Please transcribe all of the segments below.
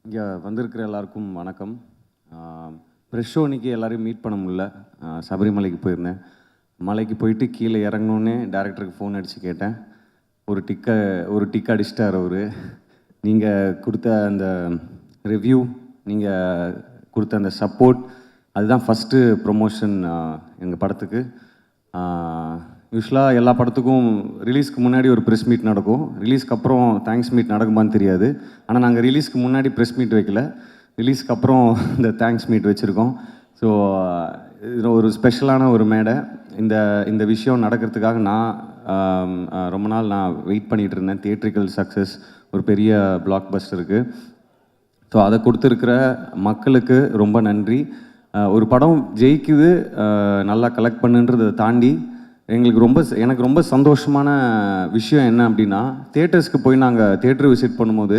இங்கே வந்திருக்கிற எல்லாருக்கும் வணக்கம். ப்ரெஷ் ஷோ அன்றைக்கி எல்லோரையும் மீட் பண்ண முடியல. சபரிமலைக்கு போயிருந்தேன். மலைக்கு போயிட்டு கீழே இறங்கினோன்னே டேரக்டருக்கு ஃபோன் அடித்து கேட்டேன். ஒரு டிக் அடிச்சிட்டார் அவர். நீங்கள் கொடுத்த அந்த ரிவ்யூ, நீங்கள் கொடுத்த அந்த சப்போர்ட், அதுதான் ஃபஸ்ட்டு ப்ரொமோஷன் எங்கள் படத்துக்கு. யூஸ்வலாக எல்லா படத்துக்கும் ரிலீஸ்க்கு முன்னாடி ஒரு ப்ரெஸ் மீட் நடக்கும். ரிலீஸ்க்கு அப்புறம் தேங்க்ஸ் மீட் நடக்குமான்னு தெரியாது. ஆனால் நாங்கள் ரிலீஸ்க்கு முன்னாடி ப்ரெஸ் மீட் வைக்கல, ரிலீஸ்க்கு அப்புறம் இந்த தேங்க்ஸ் மீட் வச்சுருக்கோம். ஸோ இது ஒரு ஸ்பெஷலான ஒரு மேடை. இந்த விஷயம் நடக்கிறதுக்காக ரொம்ப நாள் வெயிட் பண்ணிகிட்டு இருந்தேன். தியேட்ரிக்கல் சக்ஸஸ், ஒரு பெரிய பிளாக் பஸ்டருக்கு. ஸோ அதை கொடுத்துருக்கிற மக்களுக்கு ரொம்ப நன்றி. ஒரு படம் ஜெயிக்குது, நல்லா கலெக்ட் பண்ணுன்றதை தாண்டி எனக்கு ரொம்ப சந்தோஷமான விஷயம் என்ன அப்படின்னா, தியேட்டர்ஸ்க்கு போய் நாங்கள் தியேட்டர் விசிட் பண்ணும்போது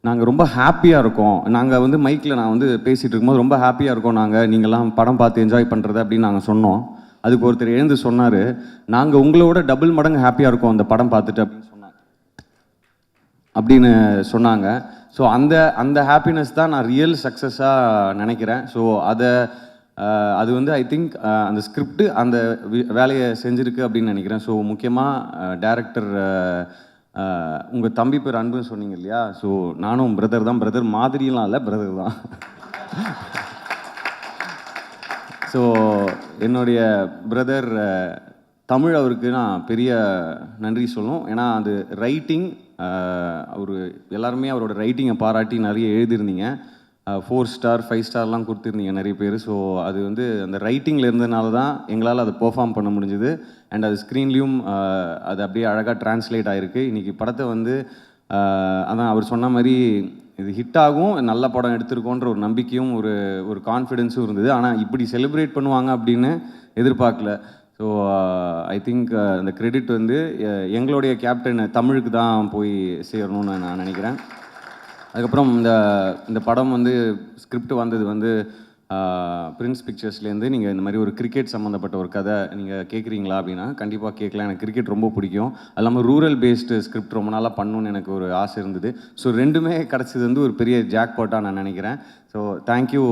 நாங்கள் ரொம்ப ஹாப்பியாக இருக்கோம். நாங்கள் மைக்கில் நான் பேசிகிட்டு இருக்கும்போது ரொம்ப ஹாப்பியாக இருக்கோம் நீங்கள்லாம் படம் பார்த்து என்ஜாய் பண்ணுறது அப்படின்னு நாங்கள் சொன்னோம். அதுக்கு ஒருத்தர் எழுந்து சொன்னார், நாங்கள் உங்களோட டபுள் மடங்கு ஹாப்பியாக இருக்கோம் அந்த படம் பார்த்துட்டு அப்படின்னு சொன்னாங்க. ஸோ அந்த ஹாப்பினஸ் தான் நான் ரியல் சக்ஸஸாக நினைக்கிறேன். ஸோ அது ஐ திங்க் அந்த ஸ்கிரிப்ட் அந்த வேலையை செஞ்சுருக்கு அப்படின்னு நினைக்கிறேன். ஸோ முக்கியமாக டைரக்டர், உங்கள் தம்பி பேர் அன்புன்னு சொன்னீங்க இல்லையா? ஸோ நானும் பிரதர் தான், பிரதர் மாதிரிலாம் இல்லை, பிரதர் தான். ஸோ என்னுடைய பிரதர் தமிழ், அவருக்கு நான் பெரிய நன்றி சொல்லணும். ஏன்னா அது ரைட்டிங், எல்லாருமே அவரோட ரைட்டிங்கை பாராட்டி நிறைய எழுதியிருந்தீங்க. 4 ஸ்டார் 5 ஸ்டார்லாம் கொடுத்துருந்தீங்க நிறைய பேர். ஸோ அது அந்த ரைட்டிங்கில் இருந்ததுனால தான் எங்களால் அதை பெர்ஃபார்ம் பண்ண முடிஞ்சுது. அண்ட் அது ஸ்க்ரீன்லேயும் அது அப்படியே அழகாக ட்ரான்ஸ்லேட் ஆகிருக்கு. இன்றைக்கி படத்தை அதான் அவர் சொன்ன மாதிரி இது ஹிட் ஆகும், நல்ல படம் எடுத்திருக்கோன்ற ஒரு நம்பிக்கையும் ஒரு கான்ஃபிடென்ஸும் இருந்தது. ஆனால் இப்படி செலிப்ரேட் பண்ணுவாங்க அப்படின்னு எதிர்பார்க்கல. ஸோ ஐ திங்க் அந்த கிரெடிட் எங்களுடைய கேப்டன் தமிழுக்கு தான் போய் சேரணும்னு நான் நினைக்கிறேன். அதுக்கப்புறம் இந்த படம் ஸ்கிரிப்ட் வந்தது பிரின்ஸ் பிக்சர்ஸ்லேருந்து. நீங்கள் இந்த மாதிரி ஒரு கிரிக்கெட் சம்மந்தப்பட்ட ஒரு கதை நீங்கள் கேட்குறீங்களா அப்படின்னா கண்டிப்பாக கேட்கலாம். எனக்கு கிரிக்கெட் ரொம்ப பிடிக்கும். அது இல்லாமல் ரூரல் பேஸ்டு ஸ்கிரிப்ட் ரொம்ப நாளாக பண்ணணுன்னு எனக்கு ஒரு ஆசை இருந்தது. ஸோ ரெண்டுமே கிடச்சது ஒரு பெரிய ஜாக்பாட்டாக நான் நினைக்கிறேன். So thank you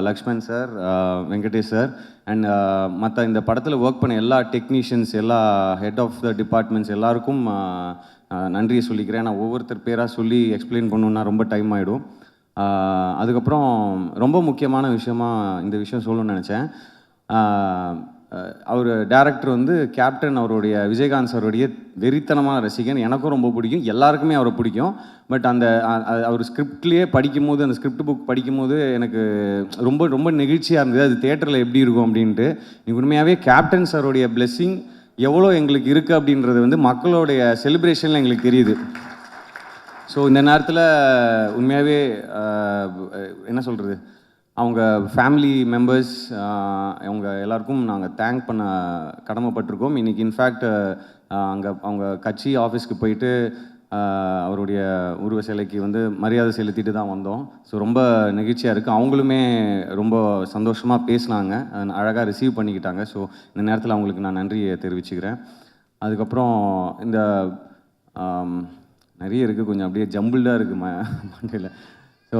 Lakshman sir, Venkatesh sir, and மற்ற இந்த படத்தில் ஒர்க் பண்ண எல்லா டெக்னீஷியன்ஸ், எல்லா ஹெட் ஆஃப் த டிபார்ட்மெண்ட்ஸ் எல்லாருக்கும் நன்றியை சொல்லிக்கிறேன். நான் ஒவ்வொருத்தர் பேராக சொல்லி எக்ஸ்பிளைன் பண்ணணுன்னா ரொம்ப டைம் ஆகிடும். அதுக்கப்புறம் ரொம்ப முக்கியமான விஷயமாக இந்த விஷயம் சொல்லணும்னு நினச்சேன். அவர் டேரக்டர் கேப்டன், அவருடைய விஜயகாந்த் சாருடைய வெறித்தனமான ரசிகன். எனக்கும் ரொம்ப பிடிக்கும், எல்லாருக்குமே அவரை பிடிக்கும். பட் அவர் ஸ்கிரிப்ட்லேயே படிக்கும்போது, அந்த ஸ்கிரிப்ட் புக் படிக்கும்போது எனக்கு ரொம்ப ரொம்ப நெகிழ்ச்சியாக இருந்தது. அது தியேட்டரில் எப்படி இருக்கும் அப்படின்ட்டு. உண்மையாகவே கேப்டன் சாருடைய பிளெஸ்ஸிங் எவ்வளோ எங்களுக்கு இருக்குது அப்படின்றது மக்களுடைய செலிப்ரேஷனில் எங்களுக்கு தெரியுது. ஸோ இந்த நேரத்தில் உண்மையாகவே என்ன சொல்கிறது, அவங்க ஃபேமிலி மெம்பர்ஸ், அவங்க எல்லாருக்கும் நாங்கள் தேங்க் பண்ண கடமைப்பட்டிருக்கோம். இன்றைக்கி இன்ஃபேக்ட் அவங்க கட்சி ஆஃபீஸ்க்கு போயிட்டு அவருடைய உருவ சிலைக்கு மரியாதை செலுத்திட்டு தான் வந்தோம். ஸோ ரொம்ப நெகிழ்ச்சியாக இருக்குது. அவங்களுமே ரொம்ப சந்தோஷமாக பேசினாங்க, அழகாக ரிசீவ் பண்ணிக்கிட்டாங்க. ஸோ இந்த நேரத்தில் அவங்களுக்கு நான் நன்றியை தெரிவிச்சுக்கிறேன். அதுக்கப்புறம் இந்த நிறைய இருக்குது, கொஞ்சம் அப்படியே ஜம்பிள்டாக இருக்குது மண்டையில். ஸோ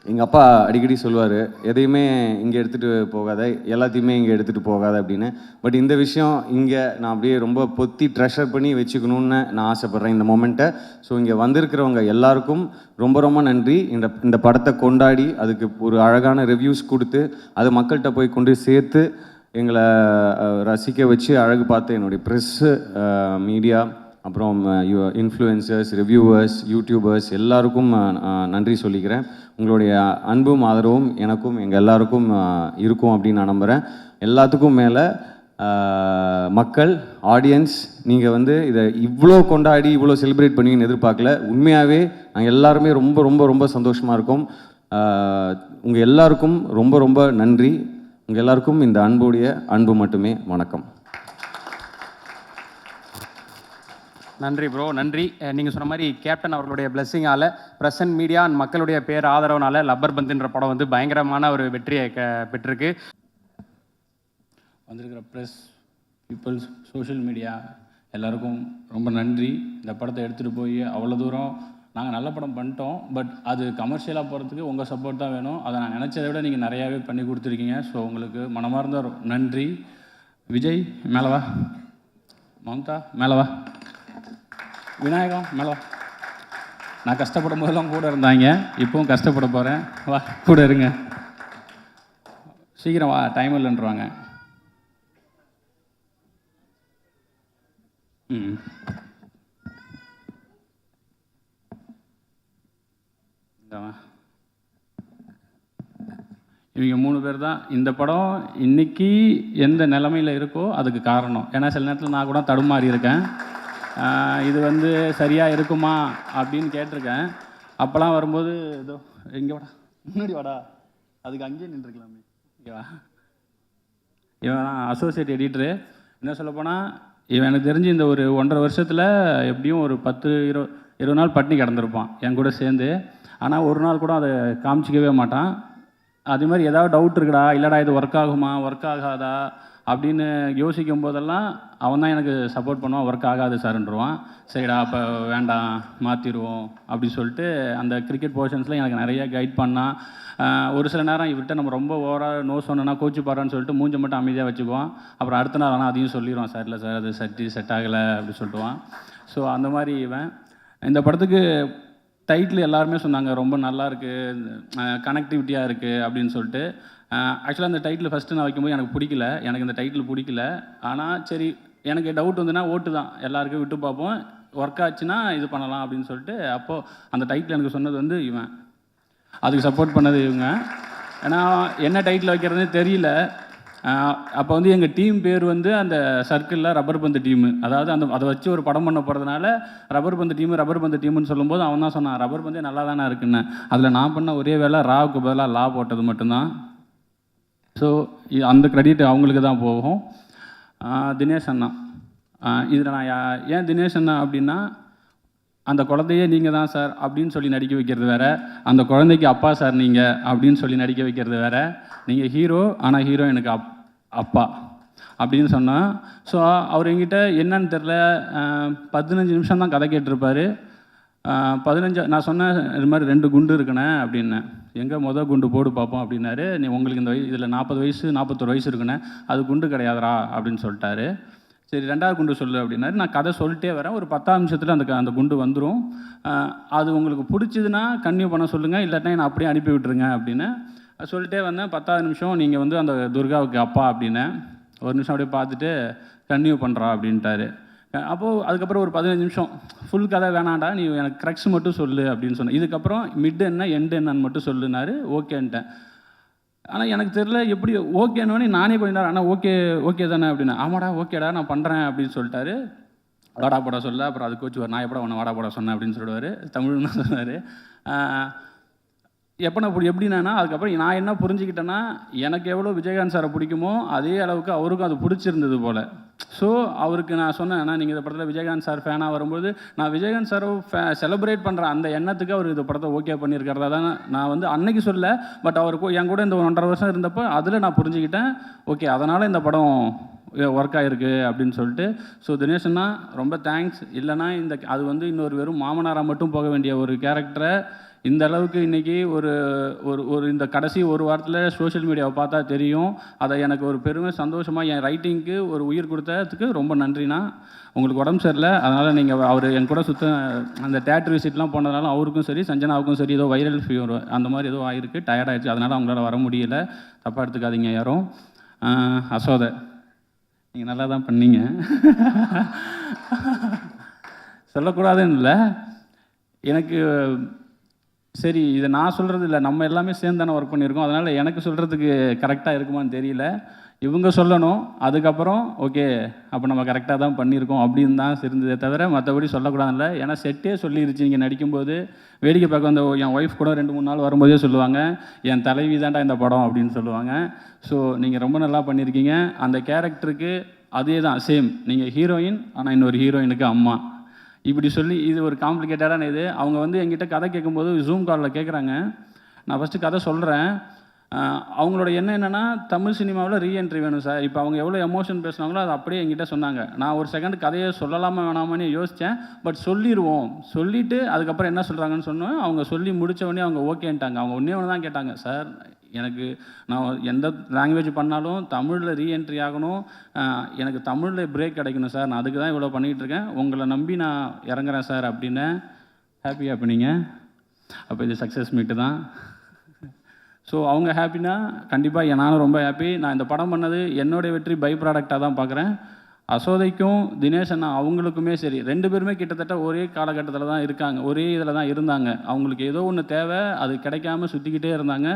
எங்கள் அப்பா அடிக்கடி சொல்லுவார், எதையுமே இங்கே எடுத்துகிட்டு போகாத, எல்லாத்தையுமே இங்கே எடுத்துகிட்டு போகாத அப்படின்னு. பட் இந்த விஷயம் இங்கே நான் அப்படியே ரொம்ப பொத்தி ட்ரெஷர் பண்ணி வச்சுக்கணுன்னு நான் ஆசைப்பட்றேன் இந்த மொமெண்ட்டை. ஸோ இங்கே வந்திருக்கிறவங்க எல்லாருக்கும் ரொம்ப ரொம்ப நன்றி. இந்த படத்தை கொண்டாடி அதுக்கு ஒரு அழகான ரிவ்யூஸ் கொடுத்து அது மக்கள்கிட்ட போய் கொண்டு சேர்த்து எங்களை ரசிக்க வச்சு அழகு பார்த்து என்னுடைய ப்ரெஸ்ஸு, மீடியா, அப்புறம் இன்ஃப்ளூயன்சர்ஸ், ரிவ்யூவர்ஸ், யூடியூபர்ஸ் எல்லாருக்கும் நன்றி சொல்லிக்கிறேன். உங்களுடைய அன்பும் ஆதரவும் எனக்கும் எங்கள் எல்லாருக்கும் இருக்கும் அப்படின்னு நான் நம்புகிறேன். எல்லாத்துக்கும் மேலே மக்கள், ஆடியன்ஸ், நீங்கள் இதை இவ்வளோ கொண்டாடி இவ்வளோ செலிப்ரேட் பண்ணுவீங்கன்னு எதிர்பார்க்கல. உண்மையாகவே நாங்கள் எல்லாருமே ரொம்ப ரொம்ப ரொம்ப சந்தோஷமாக இருக்கோம். உங்கள் எல்லாருக்கும் ரொம்ப ரொம்ப நன்றி. உங்கள் எல்லாருக்கும் இந்த அன்பு மட்டுமே. வணக்கம். நன்றி ப்ரோ, நன்றி. நீங்கள் சொன்ன மாதிரி கேப்டன் அவர்களுடைய பிளெஸ்ஸிங்கால், ப்ரெசன்ட் மீடியா அண்ட் மக்களுடைய பேர் ஆதரவுனால லப்பர் பந்துன்ற படம் பயங்கரமான ஒரு வெற்றியை பெற்றிருக்கு. வந்திருக்கிற ப்ரெஸ், பீப்புள்ஸ், சோஷியல் மீடியா எல்லாருக்கும் ரொம்ப நன்றி. இந்த படத்தை எடுத்துகிட்டு போய் அவ்வளோ தூரம் நாங்கள் நல்ல படம் பண்ணிட்டோம். பட் அது கமர்ஷியலாக போகிறதுக்கு உங்கள் சப்போர்ட் தான் வேணும். அதை நான் நினச்சதை விட நீங்கள் நிறையாவே பண்ணி கொடுத்துருக்கீங்க. ஸோ உங்களுக்கு மனமார்ந்த நன்றி. விஜய் மேலே வா, மம்தா மேலே வா, விநாயகம் மேலே வா. நான் கஷ்டப்படும் போதெல்லாம் கூட இருந்தாங்க, இப்போவும் கஷ்டப்பட போகிறேன். வா கூட இருங்க, சீக்கிரம் வா, டைம் இல்லைன்றாங்க. இவங்க 3 பேர் தான் இந்த படம் இன்னைக்கு எந்த நிலமையில் இருக்கோ அதுக்கு காரணம். ஏன்னா சில நேரத்தில் நான் கூட தடுமாறி இருக்கேன், இது வந்து சரியாக இருக்குமா அப்படின்னு கேட்டிருக்கேன். அப்போல்லாம் வரும்போது ஏதோ இங்கே வாடா, முன்னாடி வாடா, அதுக்கு அங்கேயே நின்றுருக்கலாமே. ஓகேவா, இவன் அசோசியேட் எடிட்டரு. என்ன சொல்லப்போனால் இவன் எனக்கு தெரிஞ்சு இந்த ஒரு 1.5 வருஷத்தில் எப்படியும் ஒரு 10-20 நாள் பட்டினி கிடந்திருப்பான் என் கூட சேர்ந்து. ஆனால் ஒரு நாள் கூட அதை காமிச்சிக்கவே மாட்டான். அதே மாதிரி ஏதாவது டவுட் இருக்குடா, இல்லைடா இது ஒர்க் ஆகுமா ஒர்க் ஆகாதா அப்படின்னு யோசிக்கும் போதெல்லாம் அவன் தான் எனக்கு சப்போர்ட் பண்ணுவான். ஒர்க் ஆகாது சார்ன்றுவான். சரிடா அப்போ வேண்டாம் மாற்றிடுவோம் அப்படி சொல்லிட்டு அந்த கிரிக்கெட் போர்ஷன்ஸில் எனக்கு நிறைய கைட் பண்ணான். ஒரு சில நேரம் இவர்கிட்ட நம்ம ரொம்ப ஓவராக நோ சொன்னோன்னா கோச்சு பாடுறான்னு சொல்லிட்டு மூஞ்சை மட்டும் அமைதியாக வச்சுக்குவான். அப்புறம் அடுத்த நாள் ஆனால் அதையும் சொல்லிடுவான், சார் இல்லை சார் அது செட் ஆகலை அப்படி சொல்லிட்டுவான். ஸோ அந்த மாதிரி இவன். இந்த படத்துக்கு டைட்டில் எல்லாருமே சொன்னாங்க ரொம்ப நல்லா இருக்குது, கனெக்டிவிட்டியாக இருக்குது அப்படின்னு சொல்லிட்டு. ஆக்சுவலாக அந்த டைட்டில் ஃபஸ்ட்டு நான் வைக்கும்போது எனக்கு பிடிக்கல, எனக்கு இந்த டைட்டில் பிடிக்கல. ஆனால் சரி எனக்கு டவுட் வந்துன்னா ஓட்டு தான், எல்லாருக்கும் விட்டு பார்ப்போம், ஒர்க் ஆச்சுன்னா இது பண்ணலாம் அப்படின்னு சொல்லிட்டு அப்போது அந்த டைட்டில் எனக்கு சொன்னது வந்து இவன், அதுக்கு சப்போர்ட் பண்ணது இவங்க. ஏன்னா என்ன டைட்டில் வைக்கிறதுனே தெரியல. அப்போ வந்து எங்கள் டீம் பேர் வந்து அந்த சர்க்கிளில் ரப்பர் பந்து டீமு, அதாவது அதை வச்சு ஒரு படம் பண்ண போகிறதுனால ரப்பர் பந்து டீமுன்னு சொல்லும்போது அவன் தான் சொன்னான் ரப்பர் பந்தே நல்லா தானே இருக்குன்னு. அதில் நான் பண்ண ஒரே வேலை ராவுக்கு பதிலாக லா போட்டது மட்டும்தான். ஸோ அந்த கிரெடிட் அவங்களுக்கு தான் போகும். தினேஷ் அண்ணா, இதில் நான் ஏன் தினேஷ் அண்ணா அப்படின்னா, அந்த குழந்தையே நீங்கள் தான் சார் அப்படின்னு சொல்லி நடிக்க வைக்கிறது வேறு, அந்த குழந்தைக்கு அப்பா சார் நீங்கள் அப்படின்னு சொல்லி நடிக்க வைக்கிறது வேறு. நீங்கள் ஹீரோ ஆனால் ஹீரோ எனக்கு அப்பா அப்படின்னு சொன்னால். ஸோ அவர் எங்கிட்ட என்னன்னு தெரில 15 நிமிஷம் தான் கதை கேட்டிருப்பார். 15 நான் சொன்னேன் இது மாதிரி 2 குண்டு இருக்குண்ணே அப்படின்னேன். எங்கே குண்டு போடு பார்ப்போம் அப்படின்னாரு. நீ உங்களுக்கு இந்த இதில் 40 வயசு 41 வயசு இருக்குண்ணே, அது குண்டு கிடையாதுரா அப்படின்னு சொல்லிட்டாரு. சரி 2வது குண்டு சொல்லு அப்படின்னாரு. நான் கதை சொல்லிட்டே வரேன், ஒரு 10 நிமிஷத்தில் அந்த குண்டு வந்துடும். அது உங்களுக்கு பிடிச்சதுன்னா கன்டினியூ பண்ண சொல்லுங்கள், இல்லாட்டினா நான் அப்படியே அனுப்பி விட்டுருங்க அப்படின்னு சொல்லிட்டே வந்தேன். 10வது நிமிஷம் நீங்கள் வந்து அந்த துர்காவுக்கு அப்பா அப்படின்னேன். ஒரு நிமிஷம் அப்படியே பார்த்துட்டு கன்டினியூ பண்ணுறா அப்படின்ட்டாரு. அப்போது அதுக்கப்புறம் ஒரு 15 நிமிஷம் ஃபுல் கதை வேணாண்டா, நீ எனக்கு க்ரக்ஸ் மட்டும் சொல்லு அப்படின்னு சொன்னேன். இதுக்கப்புறம் மிட் என்ன எண்டு என்னன்னு மட்டும் சொல்லுனாரு. ஓகேன்ட்டேன். ஆனால் எனக்கு தெரியல எப்படி ஓகேன்னொன்னே நானே கொஞ்ச நேரம் ஆனால் ஓகே தானே அப்படின்னு. ஆமாடா ஓகேடா நான் பண்ணுறேன் அப்படின்னு சொல்லிட்டாரு. வாடா போடா சொல்ல. அப்புறம் அது கோச்சு நான் எப்படா உன்னை வாடா போடா சொன்னேன் அப்படின்னு சொல்லிடுவார். தமிழ்னு தான் சொன்னார். எப்படின்னா அதுக்கப்புறம் நான் என்ன புரிஞ்சுக்கிட்டேன்னா, எனக்கு எவ்வளோ விஜயகாந்த் சாரை பிடிக்குமோ அதே அளவுக்கு அவருக்கும் அது பிடிச்சிருந்தது போல். ஸோ அவருக்கு நான் சொன்னேன், நீங்கள் இந்த படத்தில் விஜயகாந்த் சார் ஃபேனாக வரும்போது நான் விஜயகாந்த் சாரை செலிப்ரேட் பண்ணுற அந்த எண்ணத்துக்கு அவர் இந்த படத்தை ஓகே பண்ணியிருக்கிறதா தான் நான் வந்து அன்னைக்கு சொல்ல. பட் அவருக்கு என் கூட இந்த 1.5 வருஷம் இருந்தப்போ அதில் நான் புரிஞ்சுக்கிட்டேன். ஓகே அதனால் இந்த படம் ஒர்க் ஆகிருக்கு அப்படின்னு சொல்லிட்டு. ஸோ தினேஷன்னா ரொம்ப தேங்க்ஸ். இல்லைனா அது வந்து இன்னொரு வெறும் மாமனாராக மட்டும் போக வேண்டிய ஒரு கேரக்டரை இந்த அளவுக்கு இன்றைக்கி ஒரு இந்த கடைசி ஒரு வாரத்தில் சோஷியல் மீடியாவை பார்த்தா தெரியும். அதை எனக்கு ஒரு பெருமை சந்தோஷமாக என் ரைட்டிங்க்கு ஒரு உயிர் கொடுத்ததுக்கு ரொம்ப நன்றிண்ணா. உங்களுக்கு உடம்பு சரியில்லை, அதனால் நீங்கள் அவர் என் கூட அந்த தேட்டர் விசிட்லாம் போனதுனால அவருக்கும் சரி சஞ்சனாவுக்கும் சரி ஏதோ வைரல் ஃபீவர் அந்த மாதிரி ஏதோ ஆகிருக்கு, டயர்டாகிடுச்சு, அதனால் அவங்களால வர முடியலை, தப்பாக எடுத்துக்காதீங்க யாரும். அசோதை நீங்கள் நல்லா தான் பண்ணீங்க, சொல்லக்கூடாதுன்னு இல்லை. எனக்கு சரி இதை நான் சொல்கிறது இல்லை, நம்ம எல்லாமே சேர்ந்து தானே ஒர்க் பண்ணியிருக்கோம், அதனால் எனக்கு சொல்கிறதுக்கு கரெக்டாக இருக்குமான்னு தெரியல. இவங்க சொல்லணும், அதுக்கப்புறம் ஓகே அப்போ நம்ம கரெக்டாக தான் பண்ணியிருக்கோம் அப்படின்னு தான் இருந்ததே தவிர மற்றபடி சொல்லக்கூடாதுல்ல. ஏன்னா செட்டே சொல்லிருச்சு, நீங்கள் நடிக்கும்போது வேடிக்கை பார்க்க வந்த என் ஒய்ஃப் கூட 2-3 நாள் வரும்போதே சொல்லுவாங்க, என் தலைவி தான்டா இந்த படம் அப்படின்னு சொல்லுவாங்க. ஸோ நீங்கள் ரொம்ப நல்லா பண்ணியிருக்கீங்க. அந்த கேரக்டருக்கு அதே தான் சேம், நீங்கள் ஹீரோயின் ஆனால் இன்னொரு ஹீரோயினுக்கு அம்மா இப்படி சொல்லி இது ஒரு காம்ப்ளிகேட்டடான இது. அவங்க வந்து என்கிட்ட கதை கேட்கும்போது ஜூம் காலில் கேட்குறாங்க. நான் ஃபஸ்ட்டு கதை சொல்கிறேன், அவங்களோட எண்ணம் என்னென்னா தமிழ் சினிமாவில் ரீஎன்ட்ரி வேணும் சார். இப்போ அவங்க எவ்வளோ எமோஷன் பேசுனாங்களோ அது அப்படியே என்கிட்ட சொன்னாங்க. நான் ஒரு செகண்ட் கதையை சொல்லலாமா வேணாமான்னு யோசித்தேன். பட் சொல்லிடுவோம். சொல்லிவிட்டு அதுக்கப்புறம் என்ன சொல்கிறாங்கன்னு சொன்னோம். அவங்க சொல்லி முடித்த உடனே அவங்க ஓகேன்ட்டாங்க. அவங்க ஒன்றே ஒன்று தான் கேட்டாங்க, சார் எனக்கு நான் எந்த லாங்குவேஜ் பண்ணாலும் தமிழில் ரீஎன்ட்ரி ஆகணும், எனக்கு தமிழில் பிரேக் கிடைக்கணும் சார், நான் அதுக்கு தான் இவ்வளோ பண்ணிகிட்ருக்கேன், உங்களை நம்பி நான் இறங்குறேன் சார் அப்படின்னு. ஹாப்பியாக பண்ணீங்க. அப்போ இது சக்ஸஸ் மீட்டு தான். ஸோ அவங்க ஹாப்பினா கண்டிப்பாக நானும் ரொம்ப ஹாப்பி. நான் இந்த படம் பண்ணது என்னுடைய வெற்றி பை ப்ராடக்டாக தான் பார்க்குறேன். அசோதைக்கும் தினேஷ் அண்ணா அவங்களுக்குமே சரி, 2 பேருமே கிட்டத்தட்ட ஒரே காலகட்டத்தில் தான் இருக்காங்க, ஒரே இதில் தான் இருந்தாங்க. அவங்களுக்கு ஏதோ ஒன்று தேவை, அது கிடைக்காம சுற்றிக்கிட்டே இருந்தாங்க.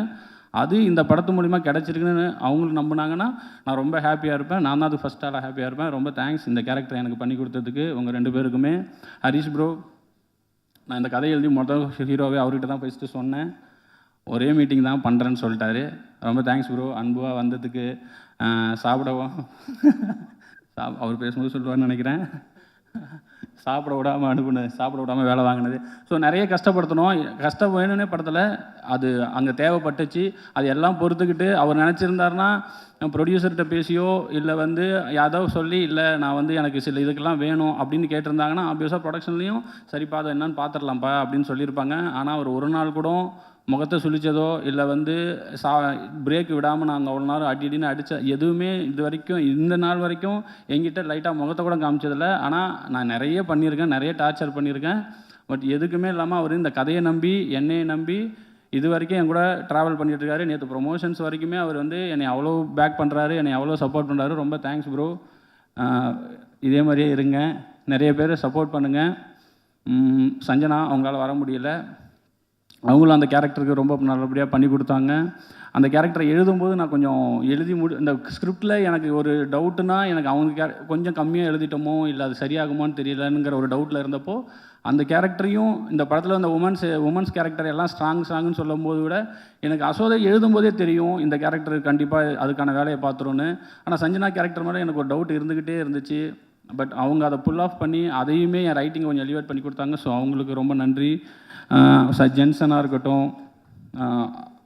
அது இந்த படத்து மூலிமா கிடச்சிருக்குன்னு அவங்களுக்கு நம்பினாங்கன்னா நான் ரொம்ப ஹாப்பியாக இருப்பேன். நான் தான் அது ஃபஸ்ட் ஆளாக ஹாப்பியாக இருப்பேன். ரொம்ப தேங்க்ஸ் இந்த கேரக்டர் எனக்கு பண்ணி கொடுத்ததுக்கு உங்கள் 2 பேருக்குமே. ஹரிஷ் ப்ரோ, நான் இந்த கதையை எழுதி மொதல் ஹீரோவே அவர்கிட்ட தான் ஃபஸ்ட்டு சொன்னேன். ஒரே மீட்டிங் தான் பண்ணுறேன்னு சொல்லிட்டாரு. ரொம்ப தேங்க்ஸ் ப்ரோ, அன்புவாக வந்ததுக்கு. சாப்பிடவும் அவர் பேசும்போது சொல்லுவார்னு நினைக்கிறேன். சாப்பிட விடாமல் அனுப்புனது, சாப்பிட விடாமல் வேலை வாங்கினது. ஸோ நிறைய கஷ்டப்படுத்தணும், கஷ்டம் வேணும்னே படத்தில் அது அங்கே தேவைப்பட்டுச்சு. அது எல்லாம் பொறுத்துக்கிட்டு அவர் நினச்சிருந்தாருன்னா ப்ரொடியூசர்கிட்ட பேசியோ இல்லை வந்து யாதோ சொல்லி, இல்லை நான் வந்து எனக்கு சில இதுக்கெல்லாம் வேணும் அப்படின்னு கேட்டிருந்தாங்கன்னா ஆப்வியஸாக ப்ரொடக்ஷன்லேயும் சரிப்பா அதை என்னன்னு பார்த்துடலாம்ப்பா அப்படின்னு சொல்லியிருப்பாங்க. ஆனால் அவர் ஒரு நாள் கூட முகத்தை சுழிச்சதோ இல்லை வந்து பிரேக் விடாமல் நாங்கள் அவ்வளோ நேரம் அடின்னு அடித்த எதுவுமே இது வரைக்கும் இந்த நாள் வரைக்கும் எங்கிட்ட லைட்டாக முகத்தை கூட காமிச்சதில்லை. ஆனால் நான் நிறைய பண்ணியிருக்கேன், நிறைய டார்ச்சர் பண்ணியிருக்கேன். பட் எதுக்குமே இல்லாமல் அவர் இந்த கதையை நம்பி என்னையை நம்பி இது வரைக்கும் என் கூட ட்ராவல் பண்ணிகிட்ருக்காரு. நேற்று ப்ரொமோஷன்ஸ் வரைக்குமே அவர் வந்து என்னை அவ்வளோ பேக் பண்ணுறாரு, என்னை அவ்வளோ சப்போர்ட் பண்ணுறாரு. ரொம்ப தேங்க்ஸ் ப்ரோ. இதே மாதிரியே இருங்க, நிறைய பேர் சப்போர்ட் பண்ணுங்கள். சஞ்சனா அவங்களால வர முடியல, அவங்களும் அந்த கேரக்டருக்கு ரொம்ப நல்லபடியாக பண்ணி கொடுத்தாங்க. அந்த கேரக்டரை எழுதும்போது நான் கொஞ்சம் இந்த ஸ்கிரிப்டில் எனக்கு ஒரு டவுட்டுனா, எனக்கு அவங்க கொஞ்சம் கம்மியாக எழுதிட்டோமோ இல்லை அது சரியாகுமான்னு தெரியலங்கிற ஒரு டவுட்டில் இருந்தப்போ அந்த கேரக்டரையும் இந்த படத்தில் அந்த உமன்ஸ் கேரக்டர் எல்லாம் ஸ்ட்ராங்னு சொல்லும் போது விட எனக்கு அசோதை எழுதும்போதே தெரியும் இந்த கேரக்டர் கண்டிப்பாக அதுக்கான வேலையை பார்த்துருன்னு. ஆனால் சஞ்சனா கேரக்டர் மேலே எனக்கு ஒரு டவுட் இருந்துக்கிட்டே இருந்துச்சு. பட் அவங்க அதை புல் ஆஃப் பண்ணி அதையுமே என் ரைட்டிங் கொஞ்சம் எலிவேட் பண்ணி கொடுத்தாங்க. ஸோ அவங்களுக்கு ரொம்ப நன்றி. ஜென்சனாக இருக்கட்டும்,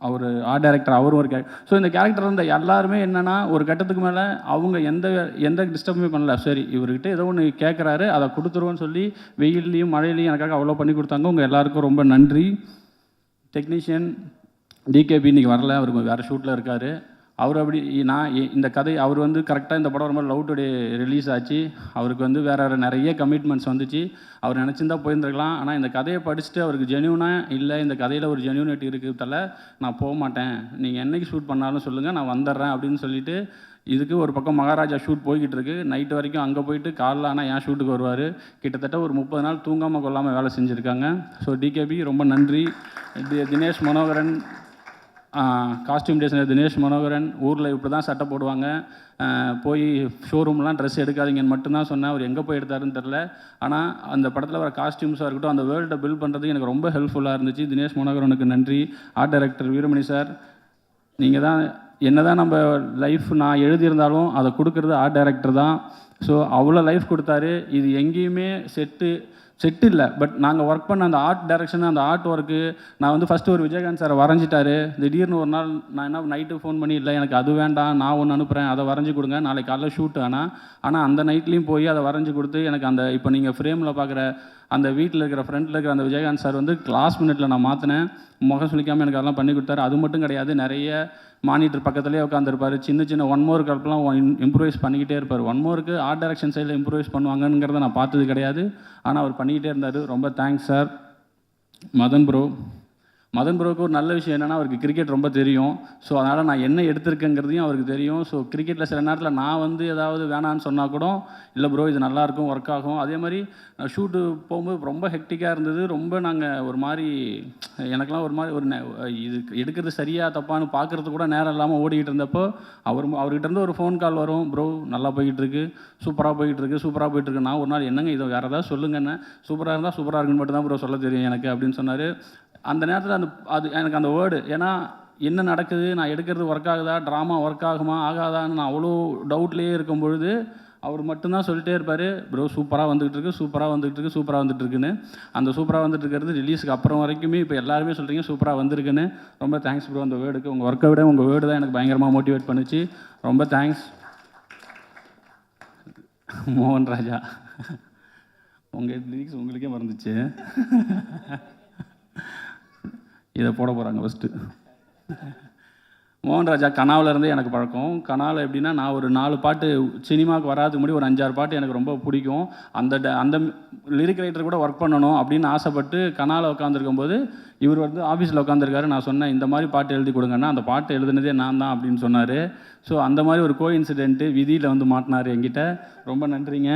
அவர் ஆர்ட் டைரக்டர், அவரும் ஒரு ஸோ இந்த கேரக்டர் வந்து எல்லாருமே என்னென்னா ஒரு கட்டத்துக்கு மேலே அவங்க எந்த டிஸ்டர்புமே பண்ணல. சரி இவர்கிட்ட ஏதோ ஒன்று கேட்குறாரு அதை கொடுத்துருவோன்னு சொல்லி வெயில்லையும் மழையிலையும் எனக்காக அவ்வளோ பண்ணி கொடுத்தாங்க. உங்கள் எல்லாருக்கும் ரொம்ப நன்றி. டெக்னீஷியன் டிகேபி இன்றைக்கி வரல, அவர் வேறு ஷூட்டில் இருக்கார். அவர் அப்படி இந்த கதை அவர் வந்து கரெக்டாக இந்த படம் ரொம்ப லவ் டுடே ரிலீஸ் ஆச்சு. அவருக்கு வந்து வேறு நிறைய கமிட்மெண்ட்ஸ் வந்துச்சு. அவர் நினச்சிருந்தா போயிருந்துருக்கலாம். ஆனால் இந்த கதையை படிச்சுட்டு அவருக்கு ஜென்யூனாக இல்லை, இந்த கதையில் ஒரு ஜென்யூனிட்டி இருக்கிறதால நான் போக மாட்டேன், நீங்கள் என்றைக்கு ஷூட் பண்ணாலும் சொல்லுங்கள் நான் வந்துடுறேன் அப்படின்னு சொல்லிட்டு இதுக்கு ஒரு பக்கம் மகாராஜா ஷூட் போய்கிட்டு இருக்கு. நைட்டு வரைக்கும் அங்கே போயிட்டு காலைல ஆனால் என் ஷூட்டுக்கு வருவார். கிட்டத்தட்ட ஒரு 30 நாள் தூங்காமல் கொள்ளாமல் வேலை செஞ்சுருக்காங்க. ஸோ டிகேபி ரொம்ப நன்றி. தினேஷ் மனோகரன், காஸ்டியூம் டிசைனர் தினேஷ் மனோகரன், ஊரில் இப்படி தான் சட்டை போடுவாங்க, போய் ஷோரூம்லாம் ட்ரெஸ் எடுக்காதீங்கன்னு மட்டும்தான் சொன்னேன். அவர் எங்கே போய் எடுத்தாருன்னு தெரில. ஆனால் அந்த படத்தில் வர காஸ்டியூம்ஸாக இருக்கட்டும், அந்த வேர்ல்டை பில்ட் பண்ணுறதுக்கு எனக்கு ரொம்ப ஹெல்ப்ஃபுல்லாக இருந்துச்சு. தினேஷ் மனோகரனுக்கு நன்றி. ஆர்ட் டைரக்டர் வீரமணி சார், நீங்கள் தான் என்ன தான் நம்ம லைஃப் நான் எழுதியிருந்தாலும் அதை கொடுக்குறது ஆர்ட் டைரக்டர் தான். ஸோ அவ்வளோ லைஃப் கொடுத்தாரு. இது எங்கேயுமே செட்டு இல்லை. பட் நாங்கள் ஒர்க் பண்ண அந்த ஆர்ட் டைரக்ஷன், அந்த ஆர்ட் ஒர்க்கு நான் வந்து ஃபஸ்ட்டு ஒரு விஜயகாந்த் சாரை வரைஞ்சிட்டாரு. திடீர்னு ஒரு நாள் நான் என்ன நைட்டு ஃபோன் பண்ணி, இல்லை எனக்கு அது வேண்டாம், நான் ஒன்று அனுப்புகிறேன், அதை வரைஞ்சி கொடுங்க, நாளைக்கு காலைல ஷூட். ஆனால் அந்த நைட்லேயும் போய் அதை வரைஞ்சி கொடுத்து எனக்கு அந்த இப்போ நீங்கள் ஃப்ரேமில் பார்க்குற அந்த வீட்டில் இருக்கிற ஃப்ரண்ட்டில் இருக்கிற அந்த விஜயகாந்த் சார் வந்து லாஸ்ட் மினிட்ல நான் மாற்றினேன். முகம் சொல்லிக்காமல் எனக்கு அதெல்லாம் பண்ணி கொடுத்தாரு. அது மட்டும் கிடையாது, நிறைய மானிட்டர் பக்கத்துலேயே உட்காந்துருப்பார். சின்ன ஒன் மோர் கல்பெலாம் இம்ப்ரூவைஸ் பண்ணிக்கிட்டே இருப்பார். ஒன் மோருக்கு ஆர்ட் டைரக்ஷன் சைடில் இம்ப்ரூவைஸ் பண்ணுவாங்கங்கிறத நான் பார்த்தது கிடையாது. ஆனால் அவர் பண்ணிக்கிட்டே இருந்தார். ரொம்ப தேங்க்ஸ் சார். மதன் ப்ரோவுக்கு ஒரு நல்ல விஷயம் என்னென்னா அவருக்கு கிரிக்கெட் ரொம்ப தெரியும். ஸோ அதனால் நான் என்ன எடுத்திருக்கேங்கிறதையும் அவருக்கு தெரியும். ஸோ கிரிக்கெட்டில் சில நேரத்தில் நான் வந்து ஏதாவது வேணான்னு சொன்னால் கூட, இல்லை ப்ரோ இது நல்லாயிருக்கும், ஒர்க் ஆகும். அதே மாதிரி ஷூட்டு போகும்போது ரொம்ப ஹெக்டிக்காக இருந்தது. ரொம்ப நாங்கள் ஒரு மாதிரி எனக்கெல்லாம் ஒரு மாதிரி இது எடுக்கிறது சரியாக தப்பான்னு பார்க்குறது கூட நேரம் இல்லாமல் ஓடிக்கிட்டு இருந்தப்போ அவர்கிட்ட இருந்து ஒரு ஃபோன் கால் வரும். ப்ரோ நல்லா போய்கிட்டுருக்கு, சூப்பராக போயிட்டுருக்கு. நான் ஒரு நாள் என்னங்க இதை வேறு ஏதாவது சொல்லுங்கன்னு, சூப்பராக இருந்தால் சூப்பராக இருக்குன்னு மட்டும் தான் ப்ரோ சொல்ல தெரியும் எனக்கு அப்படின்னு சொன்னார். அந்த நேரத்தில் அது எனக்கு அந்த வேர்டு, ஏன்னா என்ன நடக்குது, நான் எடுக்கிறது ஒர்க் ஆகுதா, ட்ராமா ஒர்க் ஆகுமா ஆகாதான்னு நான் அவ்வளோ டவுட்லேயே இருக்கும் பொழுது அவர் மட்டும்தான் சொல்லிட்டே இருப்பார், ப்ரோ சூப்பராக வந்துகிட்டு இருக்கு, சூப்பராக வந்துகிட்டு இருக்கு, சூப்பராக வந்துட்டு இருக்குன்னு. அந்த சூப்பராக வந்துட்டு இருக்கிறது ரிலீஸுக்கு அப்புறம் வரைக்குமே இப்போ எல்லாருமே சொல்கிறீங்க சூப்பராக வந்திருக்குன்னு. ரொம்ப தேங்க்ஸ் ப்ரோ அந்த வேர்டுக்கு. உங்கள் ஒர்க்கை விட உங்கள் வேர்டு தான் எனக்கு பயங்கரமாக மோட்டிவேட் பண்ணுச்சு. ரொம்ப தேங்க்ஸ். மோகன் ராஜா, உங்கள் லிரிக்ஸ் உங்களுக்கே மறந்துச்சு. இதை போட போகிறாங்க ஃபஸ்ட்டு. மோகன் ராஜா கனாவிலேருந்தே எனக்கு பழக்கம். கனாவில் எப்படின்னா, நான் ஒரு 4 பாட்டு சினிமாவுக்கு வராதுக்கு முன்னாடி ஒரு 5-6 பாட்டு எனக்கு ரொம்ப பிடிக்கும். அந்த லிரிக் ரைட்டர் கூட ஒர்க் பண்ணணும் அப்படின்னு ஆசைப்பட்டு கனாவில் உட்காந்துருக்கும் போது இவர் வந்து ஆஃபீஸில் உட்காந்துருக்காரு. நான் சொன்னேன், இந்த மாதிரி பாட்டு எழுதி கொடுங்கன்னா, அந்த பாட்டு எழுதுனதே நான் தான் அப்படின்னு சொன்னார். ஸோ அந்த மாதிரி ஒரு இன்சிடென்ட்டு விதியில் வந்து மாட்டினார் என்கிட்ட. ரொம்ப நன்றிங்க.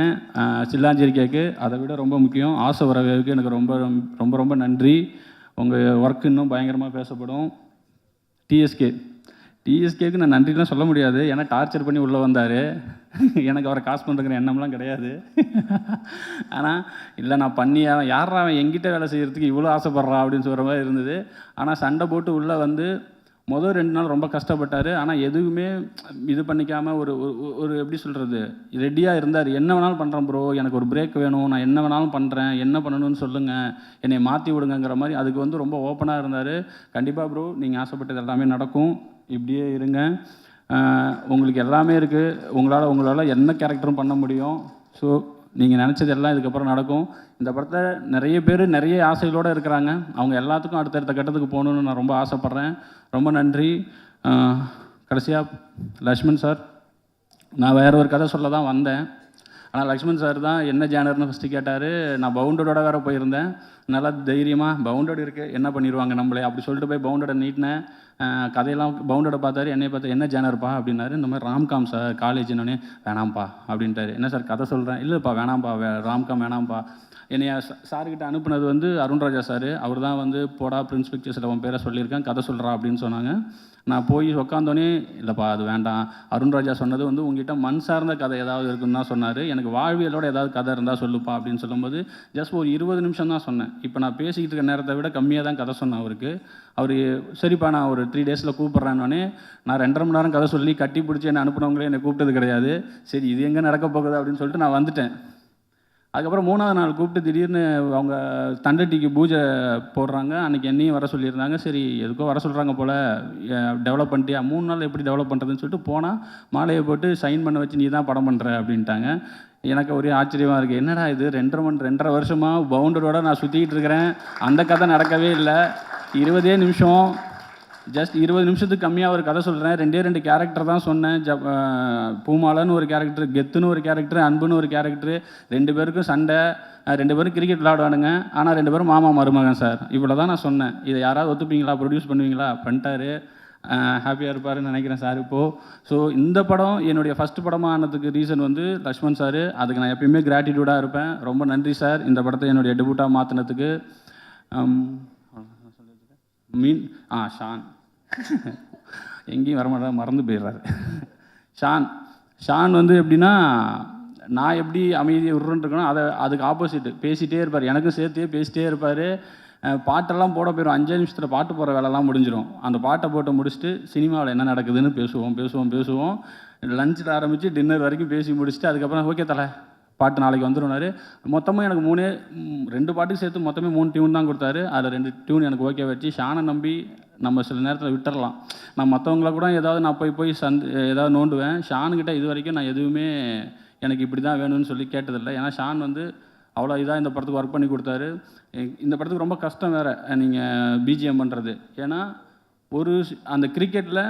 சில்லாஞ்சேரி கேக்கு அதை விட ரொம்ப முக்கியம் ஆசை வரவேவுக்கு எனக்கு ரொம்ப ரொம்ப ரொம்ப நன்றி. உங்கள் ஒர்க் இன்னும் பயங்கரமாக பேசப்படும். டிஎஸ்கேக்கு நான் நன்றிலாம் சொல்ல முடியாது, ஏன்னா டார்ச்சர் பண்ணி உள்ளே வந்தார். எனக்கு அவரை காசு பண்ணுறங்கிற எண்ணம்லாம் கிடையாது. ஆனால் இல்லை நான் பண்ணி யாரா அவன் எங்கிட்ட வேலை செய்கிறதுக்கு இவ்வளோ ஆசைப்பட்றான் அப்படின்னு சொல்கிற மாதிரி இருந்தது. ஆனால் சண்டை போட்டு உள்ளே வந்து மொதல் 2 நாள் ரொம்ப கஷ்டப்பட்டார். ஆனால் எதுவுமே இது பண்ணிக்காமல் ஒரு எப்படி சொல்கிறது, ரெடியாக இருந்தார். என்ன வேணாலும் பண்ணுறேன் ப்ரோ, எனக்கு ஒரு பிரேக் வேணும், நான் என்ன வேணாலும் பண்ணுறேன், என்ன பண்ணணும்னு சொல்லுங்கள், என்னை மாற்றி விடுங்கிற மாதிரி அதுக்கு வந்து ரொம்ப ஓப்பனாக இருந்தார். கண்டிப்பாக ப்ரோ நீங்கள் ஆசைப்பட்டது எல்லாமே நடக்கும், இப்படியே இருங்க. உங்களுக்கு எல்லாமே இருக்குது, உங்களால் என்ன கேரக்டரும் பண்ண முடியும். ஸோ நீங்கள் நினச்சது எல்லாம் இதுக்கப்புறம் நடக்கும். இந்த படத்தை நிறைய பேர் நிறைய ஆசைகளோடு இருக்கிறாங்க. அவங்க எல்லாத்துக்கும் அடுத்தடுத்த கட்டத்துக்கு போகணுன்னு நான் ரொம்ப ஆசைப்பட்றேன். ரொம்ப நன்றி. கடைசியாக லக்ஷ்மண் சார், நான் வேறு ஒரு கதை சொல்ல தான் வந்தேன். ஆனால் லக்ஷ்மண் சார் தான் என்ன ஜேனர்னு ஃபஸ்ட்டு கேட்டார். நான் பவுண்டடோட வேறு போயிருந்தேன். நல்லா தைரியமாக பவுண்டட் இருக்குது என்ன பண்ணிடுவாங்க நம்மளே அப்படி சொல்லிட்டு போய் பவுண்டடை நீட்டினேன். கதையெல்லாம் பவுண்டடை பார்த்தாரு, என்னை பார்த்து என்ன ஜேனர்ப்பா அப்படின்னாரு. இந்த மாதிரி ராம்காம் சார் காலேஜ்னோடனே வேணாம்ப்பா அப்படின்ட்டாரு. என்ன சார் கதை சொல்கிறேன், இல்லைப்பா வேணாம்ப்பா ராம்காம் வேணாம்ப்பா. என்னைய சார்கிட்ட அனுப்புனது வந்து அருண்ராஜா சார். அவர் தான் வந்து போடா பிரின்ஸ் பிக்சர்ஸில் உன் பேரை சொல்லியிருக்கேன், கதை சொல்கிறா அப்படின்னு சொன்னாங்க. நான் போய் உட்காந்தோடனே இல்லைப்பா அது வேண்டாம், அருண்ராஜா சொன்னது வந்து உங்ககிட்ட மண் சார்ந்த கதை ஏதாவது இருக்குன்னு தான் சொன்னார், எனக்கு வாழ்வியலோட ஏதாவது கதை இருந்தால் சொல்லுப்பா அப்படின்னு சொல்லும்போது ஜஸ்ட் ஒரு 20 நிமிஷம் தான் சொன்னேன். இப்போ நான் பேசிக்கிட்டு இருக்க நேரத்தை விட கம்மியாக தான் கதை சொன்னேன் அவருக்கு. அவர் சரிப்பா நான் ஒரு 3 டேஸில் கூப்பிட்றேன்னொடனே நான் 2.5 மணி நேரம் கதை சொல்லி கட்டி பிடிச்சி என்னை அனுப்புனவங்களே என்னை கூப்பிட்டது கிடையாது. சரி இது எங்கே நடக்க போகுது அப்படின்னு சொல்லிட்டு நான் வந்துட்டேன். அதுக்கப்புறம் 3ஆவது நாள் கூப்பிட்டு திடீர்னு அவங்க தண்டட்டிக்கு பூஜை போடுறாங்க. அன்றைக்கி என்னையும் வர சொல்லியிருந்தாங்க. சரி எதுக்கோ வர சொல்கிறாங்க போல், டெவலப் பண்ணிட்டியா, 3 நாள் எப்படி டெவலப் பண்ணுறதுன்னு சொல்லிட்டு போனால் மாலையை போட்டு சைன் பண்ண வச்சு நீ தான் படம் பண்ணுற அப்படின்ட்டாங்க. எனக்கு ஒரே ஆச்சரியமாக இருக்குது, என்னடா இது 2.5 வருஷமாக பவுண்டரோட நான் சுற்றிக்கிட்டு இருக்கிறேன், அந்த கதை நடக்கவே இல்லை. 20 நிமிஷம் ஜஸ்ட் 20 நிமிஷத்துக்கு கம்மியாக ஒரு கதை சொல்கிறேன். 2 கேரக்டர் தான் சொன்னேன். பூமாலன்னு ஒரு கேரக்டர், கெத்துன்னு ஒரு கேரக்டர், அன்புன்னு ஒரு கேரக்டர். 2 பேருக்கும் சண்டை, 2 பேரும் கிரிக்கெட் விளையாடுவானுங்க. ஆனால் 2 பேரும் மாமா மருமகன் சார். இவ்வளோ தான் நான் சொன்னேன். இதை யாராவது ஒத்துப்பீங்களா, ப்ரொடியூஸ் பண்ணுவீங்களா? பண்ணிட்டாரு. ஹாப்பியாக இருப்பாருன்னு நினைக்கிறேன் சார் இப்போது. ஸோ இந்த படம் என்னுடைய ஃபஸ்ட்டு படமாக ஆனதுக்கு ரீசன் வந்து லக்ஷ்மண் சார். அதுக்கு நான் எப்பயுமே கிராட்டிடியூடாக இருப்பேன். ரொம்ப நன்றி சார் இந்த படத்தை என்னுடைய டெபியூட்டாக மாற்றினதுக்கு. ஷான் எங்கேயும் வரமாட்டா, மறந்து போயிடுறாரு. ஷான் வந்து எப்படின்னா, நான் எப்படி அமைதியை விட்றேன்ருக்கணும் அதுக்கு ஆப்போசிட்டு பேசிகிட்டே இருப்பார், எனக்கும் சேர்த்தே பேசிகிட்டே இருப்பார். பாட்டெல்லாம் போட போயிடும், 5 நிமிஷத்தில் பாட்டு போகிற வேலைலாம் முடிஞ்சிடும். அந்த பாட்டை போட்டு முடிச்சுட்டு சினிமாவில் என்ன நடக்குதுன்னு பேசுவோம். லஞ்சில் ஆரம்பித்து டின்னர் வரைக்கும் பேசி முடிச்சுட்டு அதுக்கப்புறம் ஓகே தலை பாட்டு நாளைக்கு வந்துடுனாரு. மொத்தமாக எனக்கு 2 பாட்டுக்கு சேர்த்து மொத்தமே 3 டியூன் தான் கொடுத்தாரு. அதில் 2 டியூன் எனக்கு ஓகே வச்சு ஷானை நம்பி நம்ம சில நேரத்தில் விட்டுறலாம். நான் மற்றவங்கள கூட ஏதாவது நான் போய் ஏதாவது நோண்டுவேன். ஷானுக்கிட்ட இது வரைக்கும் நான் எதுவுமே எனக்கு இப்படி தான் வேணும்னு சொல்லி கேட்டதில்லை. ஏன்னா ஷான் வந்து அவ்வளோ இதாக இந்த படத்துக்கு ஒர்க் பண்ணி கொடுத்தாரு. இந்த படத்துக்கு ரொம்ப கஷ்டம் வேறு நீங்கள் பிஜிஎம் பண்ணுறது. ஏன்னா அந்த கிரிக்கெட்டில்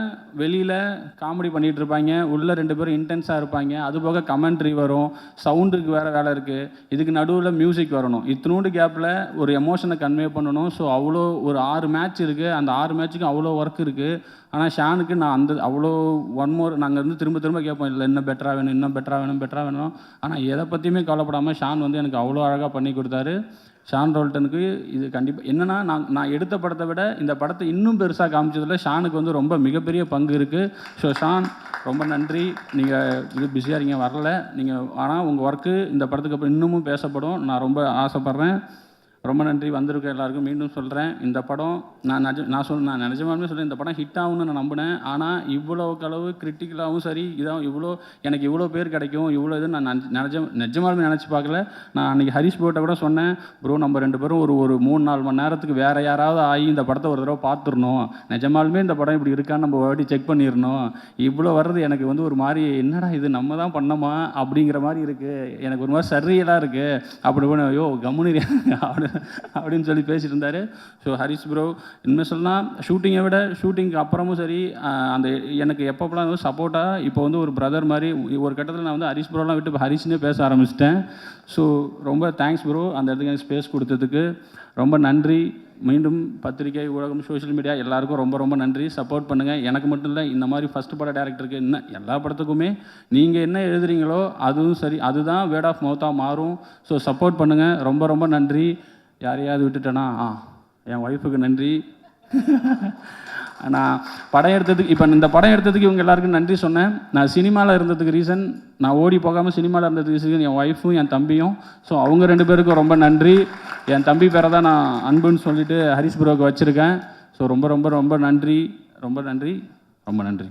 வெளியில் காமெடி பண்ணிகிட்டு இருப்பாங்க, உள்ளே 2 பேரும் இன்டென்ஸாக இருப்பாங்க. அதுபோக கமெண்ட்ரி வரும், சவுண்டுக்கு வேறு வேலை இருக்குது, இதுக்கு நடுவில் மியூசிக் வரணும். இத்தினோண்டு கேப்பில் ஒரு எமோஷனை கன்வே பண்ணணும். ஸோ அவ்வளோ ஒரு 6 மேட்ச் இருக்குது, அந்த 6 மேட்ச்சுக்கும் அவ்வளோ ஒர்க் இருக்குது. ஆனால் ஷானுக்கு நான் அவ்வளோ 1 மோர் நாங்கள் வந்து திரும்ப கேட்போம், இல்லை இன்னும் பெட்டராக வேணும். ஆனால் எதை பற்றியுமே கவலைப்படாமல் ஷான் வந்து எனக்கு அவ்வளோ அழகாக பண்ணி கொடுத்தாரு. ஷான் ரோல்டனுக்கு இது கண்டிப்பாக என்னென்னா, நான் எடுத்த படத்தை விட இந்த படத்தை இன்னும் பெருசாக காமிச்சதில் ஷானுக்கு வந்து ரொம்ப மிகப்பெரிய பங்கு இருக்குது. ஸோ ஷான் ரொம்ப நன்றி. நீங்கள் இது பிஸியாக வரல நீங்கள், ஆனால் உங்கள் ஒர்க்கு இந்த படத்துக்கு அப்புறம் இன்னமும் பேசப்படும், நான் ரொம்ப ஆசைப்பட்றேன். ரொம்ப நன்றி வந்திருக்க எல்லாருக்கும். மீண்டும் சொல்கிறேன், இந்த படம் நான் நிஜமாலுமே சொல்கிறேன், இந்த படம் ஹிட் ஆகும்னு நான் நம்பினேன். ஆனால் இவ்வளோக்கு அளவு கிரிட்டிக்கலாகவும் சரி, இதான் எனக்கு இவ்வளோ பேர் கிடைக்கும், இவ்வளோ இது நான் நிஜமாலுமே நினச்சி பார்க்கல. நான் அன்றைக்கி ஹரிஷ் ப்ரோட்ட கூட சொன்னேன், ப்ரோ நம்ம 2 பேரும் ஒரு 3-4 மணி நேரத்துக்கு வேறு யாராவது ஆகி இந்த படத்தை ஒரு தடவை பார்த்துடணும், நிஜமாலுமே இந்த படம் இப்படி இருக்கான்னு நம்ம வாட்டி செக் பண்ணிடணும். இவ்வளோ வர்றது எனக்கு வந்து ஒரு மாதிரி என்னடா இது நம்ம தான் பண்ணோமா அப்படிங்கிற மாதிரி இருக்குது, எனக்கு ஒரு மாதிரி சரியலாக இருக்குது. அப்படி ஐயோ கம்முனு அப்படின்னு சொல்லி பேசிட்டு இருந்தார். ஸோ ஹரிஷ் ப்ரோ இன்னும் சொல்லலாம், ஷூட்டிங்கை விட ஷூட்டிங்க்கு அப்புறமும் சரி, அந்த எனக்கு எப்பப்பெல்லாம் வந்து சப்போர்ட்டாக இப்போ வந்து ஒரு பிரதர் மாதிரி ஒரு கட்டத்தில் நான் வந்து ஹரிஷ் ப்ரோலாம் விட்டு இப்போ ஹரிஷ்னே பேச ஆரம்பிச்சிட்டேன். ஸோ ரொம்ப தேங்க்ஸ் ப்ரோ, அந்த இடத்துக்கு எனக்கு ஸ்பேஸ் கொடுத்ததுக்கு ரொம்ப நன்றி. மீண்டும் பத்திரிகை, ஊடகம், சோஷியல் மீடியா எல்லாருக்கும் ரொம்ப ரொம்ப நன்றி. சப்போர்ட் பண்ணுங்கள். எனக்கு மட்டும் இல்லை, இந்த மாதிரி ஃபஸ்ட்டு பட டேரக்டருக்கு இன்னும் எல்லா படத்துக்குமே நீங்கள் என்ன எழுதுறீங்களோ அதுவும் சரி, அதுதான் வேர்ட் ஆஃப் மவுத்தாக மாறும். ஸோ சப்போர்ட் பண்ணுங்கள். ரொம்ப ரொம்ப நன்றி. யாரையாவது விட்டுட்டேன்னா என் ஒய்ஃபுக்கு நன்றி. நான் படம் எடுத்ததுக்கு இப்போ இந்த படம் எடுத்ததுக்கு இவங்க எல்லாருக்கும் நன்றி சொன்னேன். நான் சினிமாவில் இருந்ததுக்கு ரீசன், நான் ஓடி போகாமல் சினிமாவில் இருந்ததுக்கு ரீசன் என் ஒய்ஃபும் என் தம்பியும். ஸோ அவங்க 2 பேருக்கும் ரொம்ப நன்றி. என் தம்பி பேரை தான் நான் அன்புன்னு சொல்லிட்டு ஹரிஷ் ப்ரோக்கு வச்சுருக்கேன். ஸோ ரொம்ப ரொம்ப ரொம்ப நன்றி, ரொம்ப நன்றி, ரொம்ப நன்றி.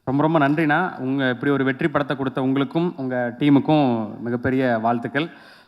ரொம்ப ரொம்ப நன்றிண்ணா. இப்படி ஒரு வெற்றி படத்தை கொடுத்த உங்களுக்கும் உங்கள் டீமுக்கும் மிகப்பெரிய வாழ்த்துக்கள்.